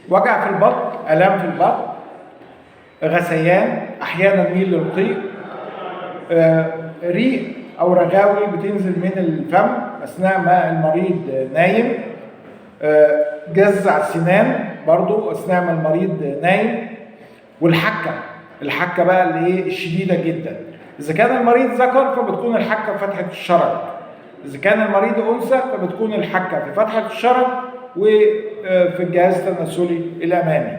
وجع في البطن، الام في البطن، غثيان، احيانا ميل للقيء، ريق او رغاوي بتنزل من الفم اثناء ما المريض نايم، جزع سنان برضو اثناء ما المريض نايم، الحكه بقى اللي ايه الشديده جدا. اذا كان المريض ذكر فبتكون الحكه في فتحه الشرج، اذا كان المريض انثى فبتكون الحكه في فتحه الشرج وفي الجهاز التناسلي الامامي.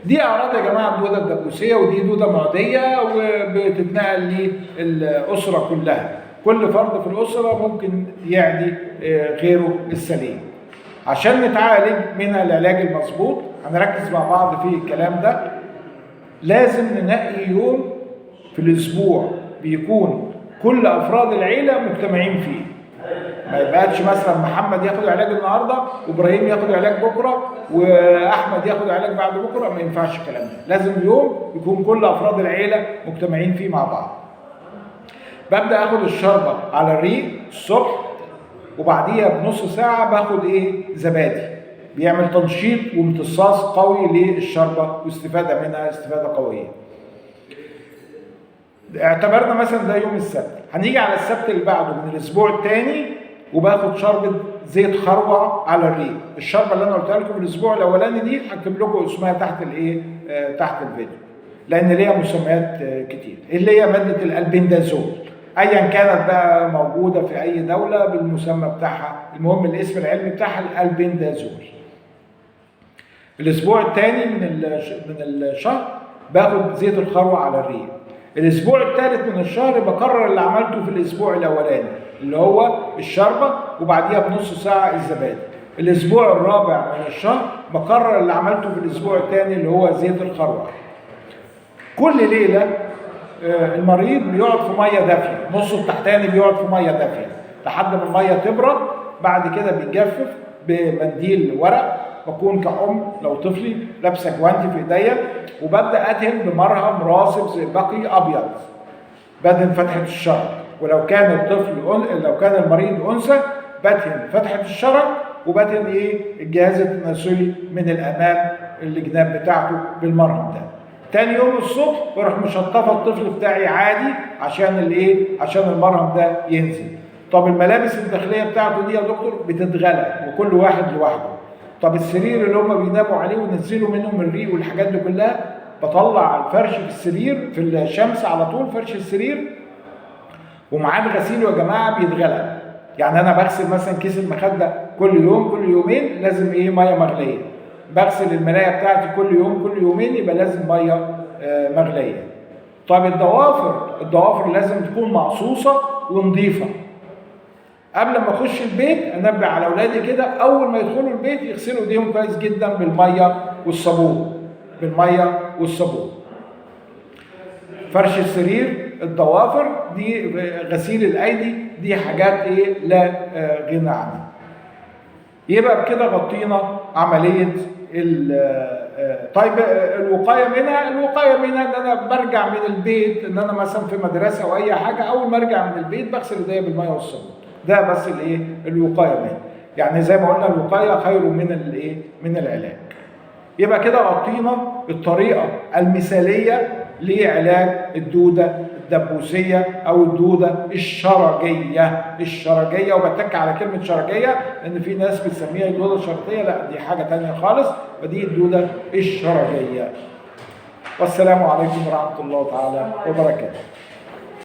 دي اعراض يا جماعه الدوده الدبوسيه، ودي دوده معديه وبتتنقل للاسره كلها، كل فرد في الاسره ممكن يعدي غيره السليم. عشان نتعالج من العلاج المظبوط هنركز مع بعض في الكلام ده. لازم ننقي يوم في الاسبوع بيكون كل افراد العيله مجتمعين فيه، ما يبقاش مثلا محمد ياخد علاج النهارده وابراهيم ياخد علاج بكره واحمد ياخد علاج بعد بكره، ما ينفعش الكلام ده. لازم يوم يكون كل افراد العيله مجتمعين فيه مع بعض. ببدا اخد الشوربه على الريق الصبح، وبعديها بنص ساعه باخد زبادي، بيعمل تنشيط وامتصاص قوي للشوربه واستفاده منها استفاده قويه. اعتبرنا مثلا ده يوم السبت، هنيجي على السبت اللي بعده من الاسبوع الثاني وباخد شوربه زيت خروع على الريق. الشوربه اللي انا قلتها لكم في الاسبوع الاولاني دي هكتب لكم اسمها تحت تحت الفيديو، لان ليها مسميات كتير، اللي هي ماده الالبندازول، ايا كانت بقى موجوده في اي دوله بالمسمى بتاعها، المهم الاسم العلمي بتاعها الالبندازول. الاسبوع الثاني من الشهر باخد زيت الخروع على الريق. الاسبوع الثالث من الشهر بكرر اللي عملته في الاسبوع الاولاني اللي هو الشوربه، وبعديها بنص ساعه الزبادي. الاسبوع الرابع من الشهر بكرر اللي عملته في الاسبوع الثاني اللي هو زيت الخروع. كل ليله المريض بيقعد في ميه دافيه، نصه التحتاني بيقعد في ميه دافيه لحد ما الميه تبرد، بعد كده بيتجفف بمنديل ورق، بكون كأم لو طفلي لابسه جوانتي في ايديا، وببدا ادهن بمرهم راسب زئبقي ابيض، بدهن فتحه الشرج. ولو كان لو كان المريض انثى بدهن فتحه الشرج وبدهن الجهاز التناسلي من الامام الجناب بتاعته بالمرهم ده. تاني يوم الصبح بروح مشطفه الطفل بتاعي عادي عشان عشان المرهم ده ينزل. طب الملابس الداخليه بتاعته دي يا دكتور بتتغلى وكل واحد لوحده. طب السرير اللي هم بيناموا عليه ونزلوا منهم الريق والحاجات دي كلها، بطلع الفرش في السرير في الشمس على طول، فرش السرير ومعاه الغسيل يا جماعه بيتغلى. يعني انا بغسل مثلا كيس المخده كل يوم كل يومين لازم ميه مغليه، بغسل الملايه بتاعتي كل يوم كل يومين يبقى لازم ميه مغليه. طب الضوافر لازم تكون مقصوصه ونظيفه. قبل ما اخش البيت انبه على اولادي كده، اول ما يدخلوا البيت يغسلوا ايديهم كويس جدا بالميه والصابون. فرش السرير، الضوافر دي، غسيل الايدي، دي حاجات لا غنى عنها. يبقى بكده غطينا عمليه طيب الوقايه منها ان انا برجع من البيت، ان انا مثلا في مدرسه او اي حاجه، اول ما ارجع من البيت بغسل ايديا بالميه والصابون. ده بس الوقايه منها. يعني زي ما قلنا الوقايه خير من العلاج. يبقى كده غطينا الطريقه المثاليه لعلاج الدوده الدبوسيه او الدوده الشرجيه، وبتك على كلمه شرجيه لان في ناس بتسميها الدوده الشرجيه، لا دي حاجه ثانيه خالص، فدي الدوده الشرجيه. والسلام عليكم ورحمه الله تعالى وبركاته.